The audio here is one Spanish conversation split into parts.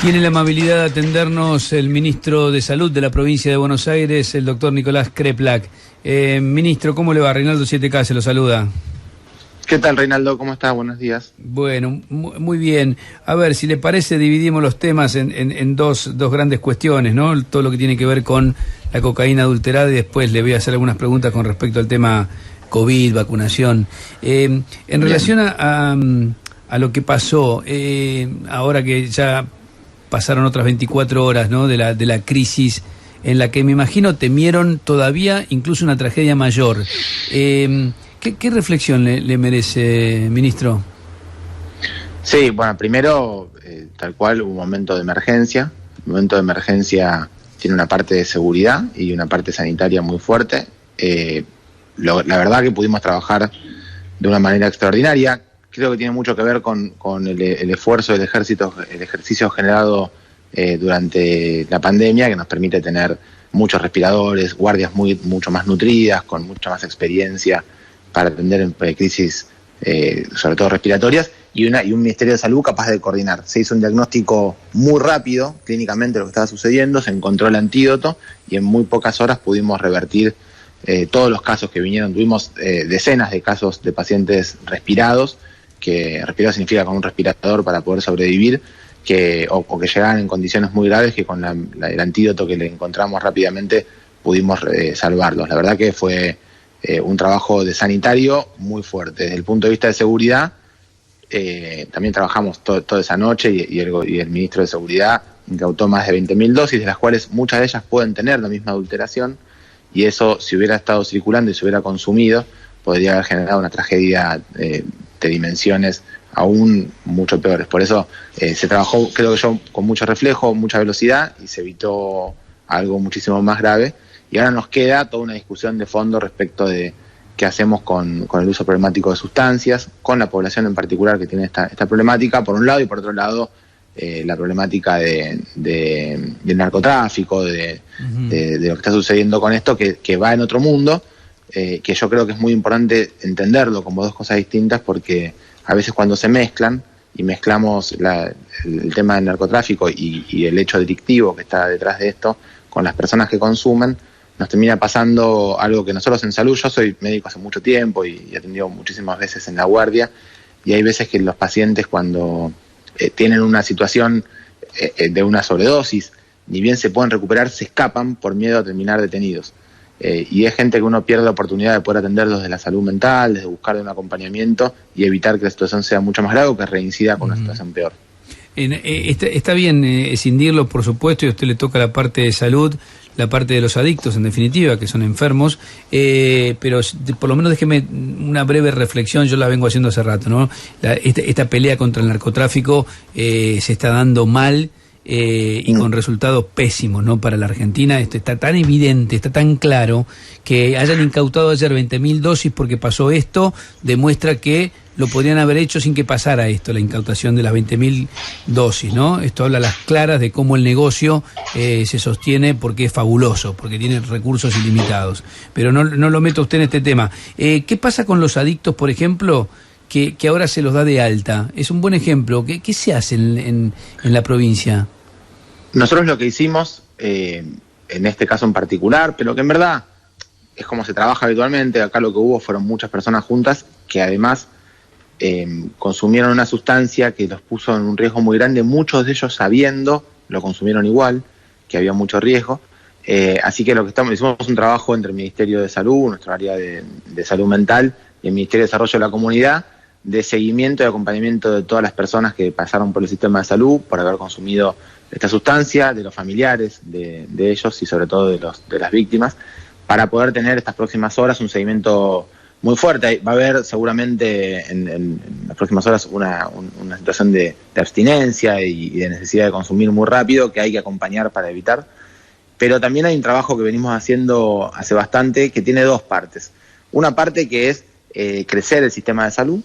Tiene la amabilidad de atendernos el ministro de Salud de la provincia de Buenos Aires, el doctor Nicolás Kreplak. Ministro, ¿cómo le va? Reinaldo 7K se lo saluda. ¿Qué tal, Reinaldo? ¿Cómo estás? Buenos días. Bueno, muy bien. A ver, si le parece, dividimos los temas en dos grandes cuestiones, ¿no? Todo lo que tiene que ver con la cocaína adulterada y después le voy a hacer algunas preguntas con respecto al tema COVID, vacunación. En relación a lo que pasó, ahora que ya pasaron otras 24 horas, ¿no?, de la crisis, en la que me imagino temieron todavía incluso una tragedia mayor. ¿Qué reflexión le merece, ministro? Sí, bueno, primero, tal cual, un momento de emergencia. El momento de emergencia tiene una parte de seguridad y una parte sanitaria muy fuerte. La verdad que pudimos trabajar de una manera extraordinaria. Creo que tiene mucho que ver con el esfuerzo del ejercicio generado durante la pandemia, que nos permite tener muchos respiradores, guardias mucho más nutridas, con mucha más experiencia para atender crisis, sobre todo respiratorias, y un Ministerio de Salud capaz de coordinar. Se hizo un diagnóstico muy rápido, clínicamente, de lo que estaba sucediendo, se encontró el antídoto, y en muy pocas horas pudimos revertir todos los casos que vinieron. Tuvimos decenas de casos de pacientes respirados, que respirar significa con un respirador para poder sobrevivir, o que llegaban en condiciones muy graves, que con el antídoto que le encontramos rápidamente pudimos salvarlos. La verdad que fue un trabajo de sanitario muy fuerte. Desde el punto de vista de seguridad, también trabajamos toda esa noche y el ministro de Seguridad incautó más de 20.000 dosis, de las cuales muchas de ellas pueden tener la misma adulteración, y eso, si hubiera estado circulando y se hubiera consumido, podría haber generado una tragedia de dimensiones aún mucho peores. Por eso se trabajó, creo que yo, con mucho reflejo, mucha velocidad, y se evitó algo muchísimo más grave. Y ahora nos queda toda una discusión de fondo respecto de qué hacemos con el uso problemático de sustancias, con la población en particular que tiene esta problemática, por un lado, y por otro lado, la problemática del narcotráfico, de lo que está sucediendo con esto, que va en otro mundo, que yo creo que es muy importante entenderlo como dos cosas distintas, porque a veces cuando se mezclan, y mezclamos el tema del narcotráfico y el hecho delictivo que está detrás de esto con las personas que consumen, nos termina pasando algo que nosotros en salud, yo soy médico hace mucho tiempo y he atendido muchísimas veces en la guardia, y hay veces que los pacientes, cuando tienen una situación de una sobredosis, ni bien se pueden recuperar, se escapan por miedo a terminar detenidos. Y es gente que uno pierde la oportunidad de poder atenderlos desde la salud mental, desde buscar un acompañamiento y evitar que la situación sea mucho más grave o que reincida con una situación peor. Está bien escindirlo, por supuesto, y a usted le toca la parte de salud, la parte de los adictos, en definitiva, que son enfermos, pero por lo menos déjeme una breve reflexión. Yo la vengo haciendo hace rato, ¿no? Esta pelea contra el narcotráfico se está dando mal, y con resultados pésimos, ¿no?, para la Argentina. Esto está tan evidente, está tan claro, que hayan incautado ayer 20.000 dosis porque pasó esto, demuestra que lo podrían haber hecho sin que pasara esto, la incautación de las 20.000 dosis, ¿no? Esto habla a las claras de cómo el negocio se sostiene, porque es fabuloso, porque tiene recursos ilimitados. Pero no lo meto usted en este tema. ¿Qué pasa con los adictos, por ejemplo, que ahora se los da de alta? Es un buen ejemplo. ¿Qué se hace en la provincia? Nosotros lo que hicimos, en este caso en particular, pero que en verdad es como se trabaja habitualmente, acá lo que hubo fueron muchas personas juntas que además consumieron una sustancia que los puso en un riesgo muy grande, muchos de ellos sabiendo, lo consumieron igual, que había mucho riesgo. Así que hicimos un trabajo entre el Ministerio de Salud, nuestra área de salud mental, y el Ministerio de Desarrollo de la Comunidad, de seguimiento y acompañamiento de todas las personas que pasaron por el sistema de salud por haber consumido esta sustancia, de los familiares de ellos y sobre todo de las víctimas, para poder tener estas próximas horas un seguimiento muy fuerte. Va a haber seguramente en las próximas horas una situación de abstinencia y de necesidad de consumir muy rápido, que hay que acompañar para evitar. Pero también hay un trabajo que venimos haciendo hace bastante, que tiene dos partes. Una parte que es crecer el sistema de salud.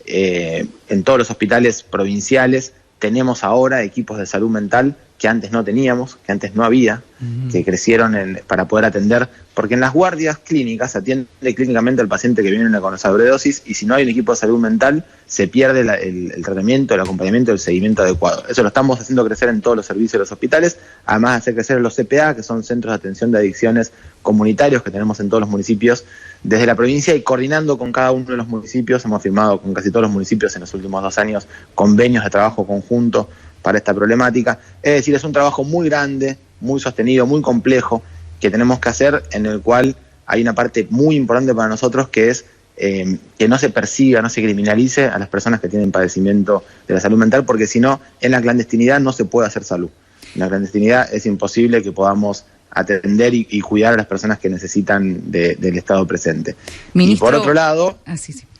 En todos los hospitales provinciales tenemos ahora equipos de salud mental que antes no teníamos, que antes no había, que crecieron para poder atender, porque en las guardias clínicas se atiende clínicamente al paciente que viene con sobredosis, y si no hay un equipo de salud mental, se pierde el tratamiento, el acompañamiento, el seguimiento adecuado. Eso lo estamos haciendo crecer en todos los servicios de los hospitales, además de hacer crecer en los CPA, que son centros de atención de adicciones comunitarios que tenemos en todos los municipios desde la provincia, y coordinando con cada uno de los municipios. Hemos firmado con casi todos los municipios en los últimos 2 años convenios de trabajo conjunto para esta problemática. Es decir, es un trabajo muy grande, muy sostenido, muy complejo, que tenemos que hacer, en el cual hay una parte muy importante para nosotros, que es que no se persiga, no se criminalice a las personas que tienen padecimiento de la salud mental, porque si no, en la clandestinidad no se puede hacer salud. En la clandestinidad es imposible que podamos atender y cuidar a las personas que necesitan del Estado presente. Ministro, y por otro lado,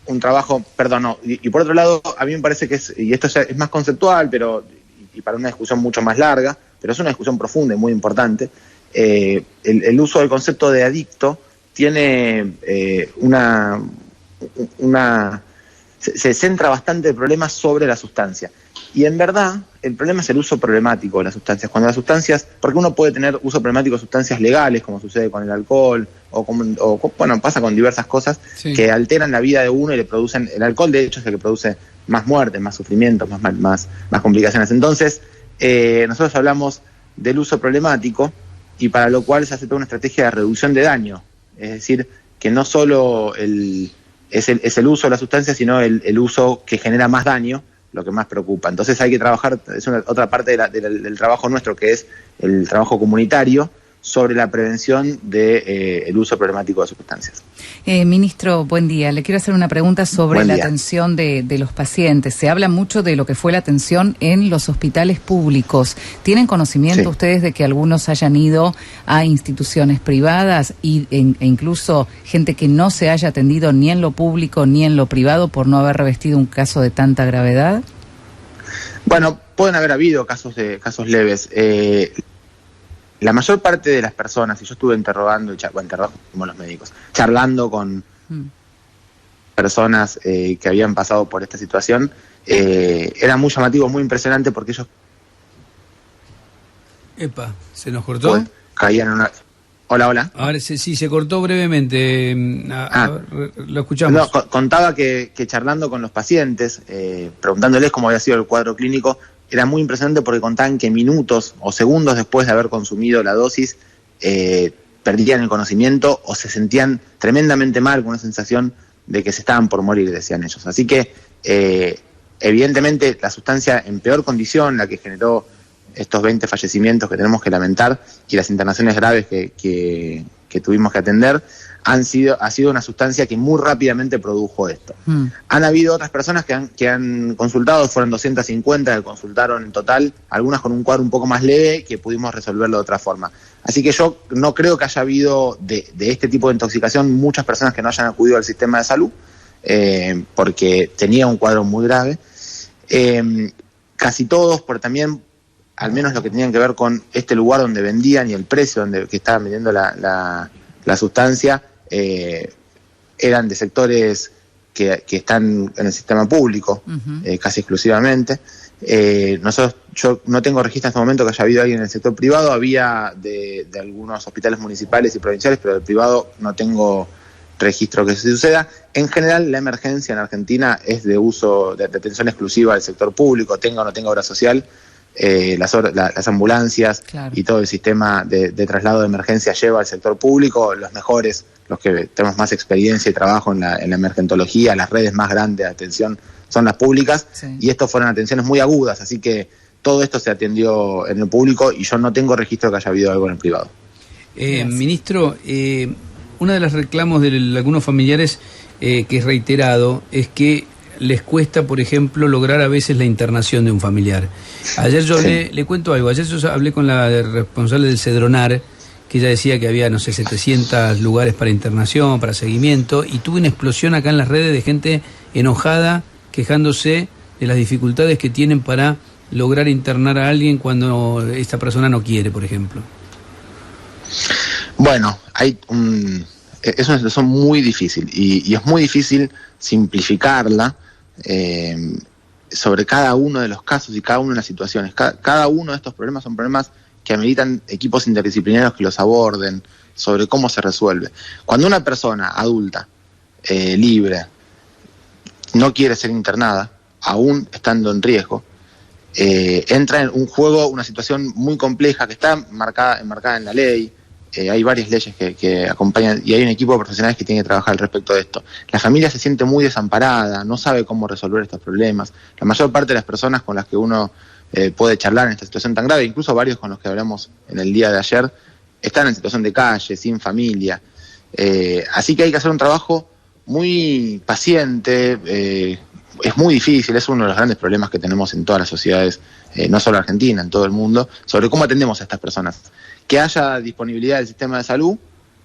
un trabajo, y por otro lado, a mí me parece que y esto ya es más conceptual, pero y para una discusión mucho más larga, pero es una discusión profunda y muy importante, el uso del concepto de adicto tiene se centra bastante el problema sobre la sustancia. Y en verdad, el problema es el uso problemático de las sustancias. Cuando las sustancias, porque uno puede tener uso problemático de sustancias legales, como sucede con el alcohol, bueno, pasa con diversas cosas que alteran la vida de uno y le producen. El alcohol, de hecho, es el que produce más muertes, más sufrimientos, más complicaciones. Entonces, nosotros hablamos del uso problemático, y para lo cual se hace toda una estrategia de reducción de daño. Es decir, que no solo es el uso de la sustancia, sino el uso que genera más daño, lo que más preocupa. Entonces hay que trabajar, es otra parte del trabajo nuestro, que es el trabajo comunitario sobre la prevención del uso problemático de sustancias. Ministro, buen día. Le quiero hacer una pregunta sobre la atención de los pacientes. Se habla mucho de lo que fue la atención en los hospitales públicos. ¿Tienen conocimiento ustedes de que algunos hayan ido a instituciones privadas e incluso gente que no se haya atendido ni en lo público ni en lo privado por no haber revestido un caso de tanta gravedad? Bueno, pueden haber habido casos leves. La mayor parte de las personas, y yo estuve interrogando como los médicos, charlando con personas que habían pasado por esta situación, era muy llamativo, muy impresionante, porque ellos... Epa, ¿se nos cortó? Caían en una... Hola. Ahora sí, se cortó brevemente. Lo escuchamos. No, contaba que charlando con los pacientes, preguntándoles cómo había sido el cuadro clínico, era muy impresionante, porque contaban que minutos o segundos después de haber consumido la dosis, perdían el conocimiento o se sentían tremendamente mal, con una sensación de que se estaban por morir, decían ellos. Así que, evidentemente, la sustancia en peor condición, la que generó estos 20 fallecimientos que tenemos que lamentar, y las internaciones graves que tuvimos que atender, ha sido una sustancia que muy rápidamente produjo esto. Han habido otras personas que han consultado, fueron 250 que consultaron en total, algunas con un cuadro un poco más leve, que pudimos resolverlo de otra forma. Así que yo no creo que haya habido de este tipo de intoxicación muchas personas que no hayan acudido al sistema de salud, porque tenía un cuadro muy grave. Casi todos, por también, al menos lo que tenían que ver con este lugar donde vendían y el precio que estaban vendiendo la sustancia, eran de sectores que están en el sistema público, casi exclusivamente. Yo no tengo registro en este momento que haya habido alguien en el sector privado. Había de algunos hospitales municipales y provinciales, pero del privado no tengo registro que se suceda. En general, la emergencia en Argentina es de uso de atención exclusiva del sector público, tenga o no tenga obra social. Las ambulancias, claro, y todo el sistema de traslado de emergencia lleva al sector público. Los mejores, los que tenemos más experiencia y trabajo en la emergentología, las redes más grandes de atención son las públicas, y estos fueron atenciones muy agudas, así que todo esto se atendió en el público, y yo no tengo registro que haya habido algo en el privado. Ministro, uno de los reclamos de algunos familiares, que es reiterado, es que les cuesta, por ejemplo, lograr a veces la internación de un familiar. Ayer yo le cuento algo, ayer yo hablé con la responsable del Cedronar, que ella decía que había, 700 lugares para internación, para seguimiento, y tuve una explosión acá en las redes de gente enojada, quejándose de las dificultades que tienen para lograr internar a alguien cuando esta persona no quiere, por ejemplo. Bueno, es una situación muy difícil, y es muy difícil simplificarla, sobre cada uno de los casos y cada una de las situaciones. Cada uno de estos problemas son problemas que ameritan equipos interdisciplinarios que los aborden, sobre cómo se resuelve. Cuando una persona adulta, libre, no quiere ser internada, aún estando en riesgo, entra en un juego, una situación muy compleja que está enmarcada en la ley. Hay varias leyes que acompañan y hay un equipo de profesionales que tiene que trabajar al respecto de esto. La familia se siente muy desamparada, no sabe cómo resolver estos problemas. La mayor parte de las personas con las que uno puede charlar en esta situación tan grave, incluso varios con los que hablamos en el día de ayer, están en situación de calle, sin familia. Así que hay que hacer un trabajo muy paciente. Es muy difícil, es uno de los grandes problemas que tenemos en todas las sociedades, no solo Argentina, en todo el mundo, sobre cómo atendemos a estas personas. Que haya disponibilidad del sistema de salud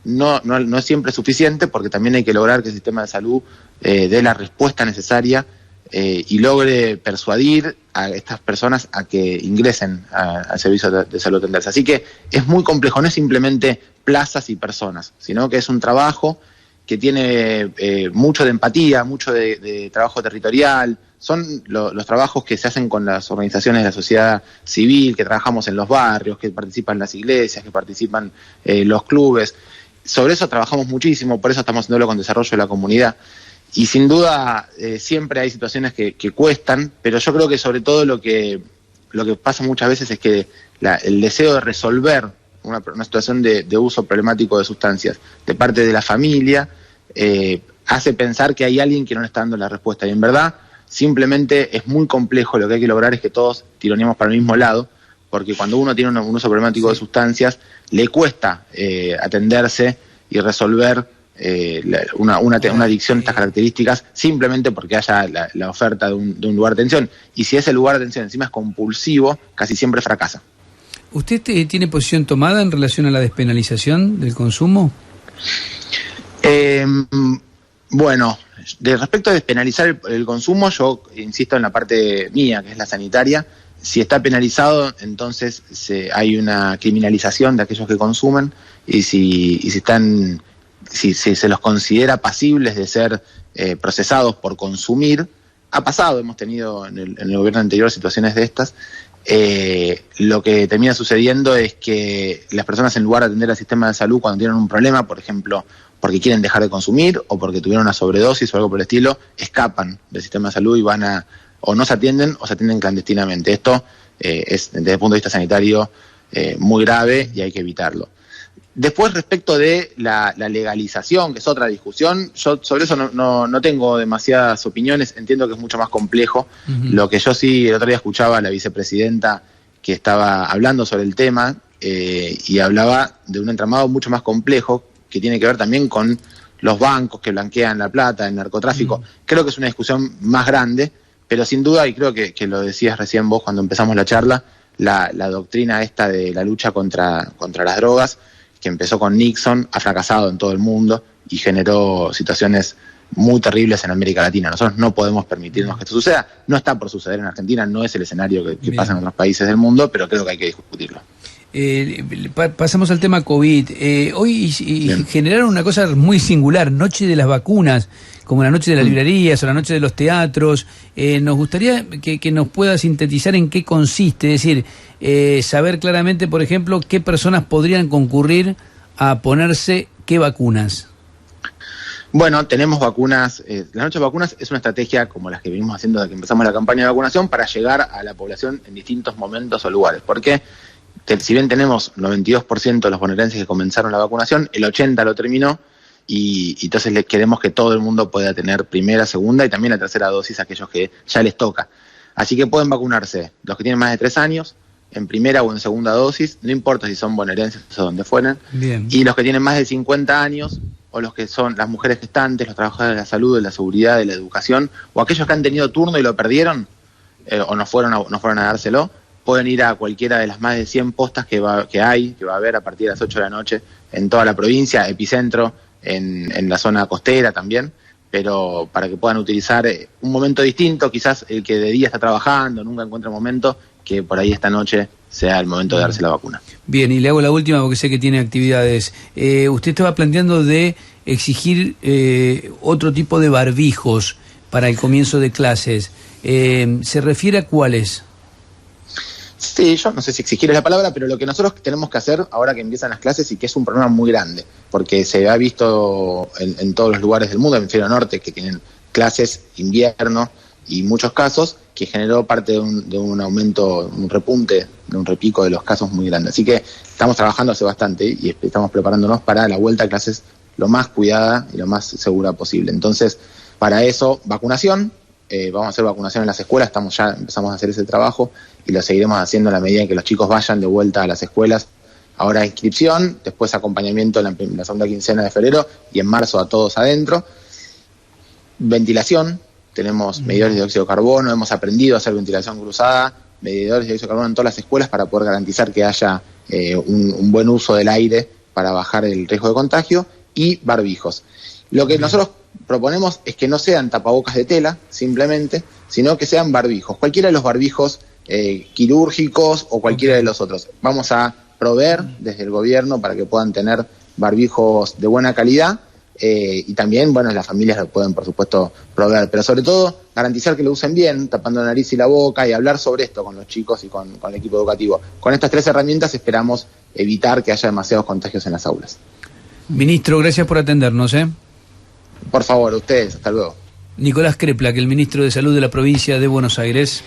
no es siempre suficiente, porque también hay que lograr que el sistema de salud dé la respuesta necesaria y logre persuadir a estas personas a que ingresen al servicio de salud tenderse. Así que es muy complejo, no es simplemente plazas y personas, sino que es un trabajo que tiene mucho de empatía, mucho de trabajo territorial. Son los trabajos que se hacen con las organizaciones de la sociedad civil, que trabajamos en los barrios, que participan las iglesias, que participan los clubes. Sobre eso trabajamos muchísimo, por eso estamos haciéndolo con desarrollo de la comunidad. Y sin duda siempre hay situaciones que cuestan, pero yo creo que sobre todo lo que pasa muchas veces es que el deseo de resolver una situación de uso problemático de sustancias de parte de la familia hace pensar que hay alguien que no le está dando la respuesta. Y en verdad, simplemente es muy complejo. Lo que hay que lograr es que todos tironeemos para el mismo lado, porque cuando uno tiene un uso problemático de sustancias, le cuesta atenderse y resolver una adicción de estas características, simplemente porque haya la oferta de un lugar de atención. Y si ese lugar de atención encima es compulsivo, casi siempre fracasa. ¿Usted tiene posición tomada en relación a la despenalización del consumo? Bueno, respecto a despenalizar el consumo, yo insisto en la parte mía, que es la sanitaria. Si está penalizado, entonces hay una criminalización de aquellos que consumen, y si se los considera pasibles de ser procesados por consumir. Ha pasado, hemos tenido en el gobierno anterior situaciones de estas. Lo que termina sucediendo es que las personas, en lugar de atender al sistema de salud cuando tienen un problema, por ejemplo, porque quieren dejar de consumir o porque tuvieron una sobredosis o algo por el estilo, escapan del sistema de salud y o no se atienden o se atienden clandestinamente. Esto es, desde el punto de vista sanitario, muy grave y hay que evitarlo. Después, respecto de la legalización, que es otra discusión, yo sobre eso no tengo demasiadas opiniones, entiendo que es mucho más complejo. Lo que yo sí, el otro día escuchaba a la vicepresidenta que estaba hablando sobre el tema y hablaba de un entramado mucho más complejo que tiene que ver también con los bancos que blanquean la plata, el narcotráfico. Creo que es una discusión más grande, pero sin duda, y creo que lo decías recién vos cuando empezamos la charla, la doctrina esta de la lucha contra las drogas, que empezó con Nixon, ha fracasado en todo el mundo y generó situaciones muy terribles en América Latina. Nosotros no podemos permitirnos que esto suceda. No está por suceder en Argentina, no es el escenario que pasa en otros países del mundo, pero creo que hay que discutirlo. Pasamos al tema COVID. Hoy generaron una cosa muy singular, noche de las vacunas, como la noche de las librerías o la noche de los teatros. Nos gustaría que nos pueda sintetizar en qué consiste, es decir, saber claramente, por ejemplo, qué personas podrían concurrir a ponerse qué vacunas. Bueno, tenemos vacunas. La noche de vacunas es una estrategia como las que venimos haciendo desde que empezamos la campaña de vacunación para llegar a la población en distintos momentos o lugares. Porque si bien tenemos 92% de los bonaerenses que comenzaron la vacunación, el 80% lo terminó, y entonces queremos que todo el mundo pueda tener primera, segunda y también la tercera dosis a aquellos que ya les toca. Así que pueden vacunarse los que tienen más de 3 años, en primera o en segunda dosis, no importa si son bonaerenses o donde fueran. Bien. Y los que tienen más de 50 años, o los que son las mujeres gestantes, los trabajadores de la salud, de la seguridad, de la educación, o aquellos que han tenido turno y lo perdieron, o no fueron a dárselo, pueden ir a cualquiera de las más de 100 postas que va a haber a partir de las 8 de la noche en toda la provincia, epicentro, en la zona costera también, pero para que puedan utilizar un momento distinto, quizás el que de día está trabajando, nunca encuentra un momento, que por ahí esta noche sea el momento de darse la vacuna. Bien, y le hago la última porque sé que tiene actividades. Usted estaba planteando de exigir otro tipo de barbijos, para el comienzo de clases. ¿Se refiere a cuáles? Sí, yo no sé si exigir es la palabra, pero lo que nosotros tenemos que hacer ahora que empiezan las clases y que es un problema muy grande, porque se ha visto en todos los lugares del mundo, en el hemisferio norte, que tienen clases invierno y muchos casos, que generó parte de un aumento, un repunte, de un repico de los casos muy grande. Así que estamos trabajando hace bastante y estamos preparándonos para la vuelta a clases lo más cuidada y lo más segura posible. Entonces, para eso, vacunación. Vamos a hacer vacunación en las escuelas, empezamos a hacer ese trabajo y lo seguiremos haciendo a la medida en que los chicos vayan de vuelta a las escuelas. Ahora inscripción, después acompañamiento en la segunda quincena de febrero y en marzo a todos adentro. Ventilación, tenemos medidores de dióxido de carbono, hemos aprendido a hacer ventilación cruzada, medidores de dióxido de carbono en todas las escuelas para poder garantizar que haya un buen uso del aire para bajar el riesgo de contagio, y barbijos. Lo que nosotros proponemos es que no sean tapabocas de tela, simplemente, sino que sean barbijos. Cualquiera de los barbijos quirúrgicos o cualquiera de los otros. Vamos a proveer desde el gobierno para que puedan tener barbijos de buena calidad y también, bueno, las familias lo pueden, por supuesto, proveer. Pero sobre todo, garantizar que lo usen bien, tapando la nariz y la boca, y hablar sobre esto con los chicos y con el equipo educativo. Con estas 3 herramientas esperamos evitar que haya demasiados contagios en las aulas. Ministro, gracias por atendernos. Por favor, ustedes, hasta luego. Nicolás Kreplak, el ministro de Salud de la provincia de Buenos Aires.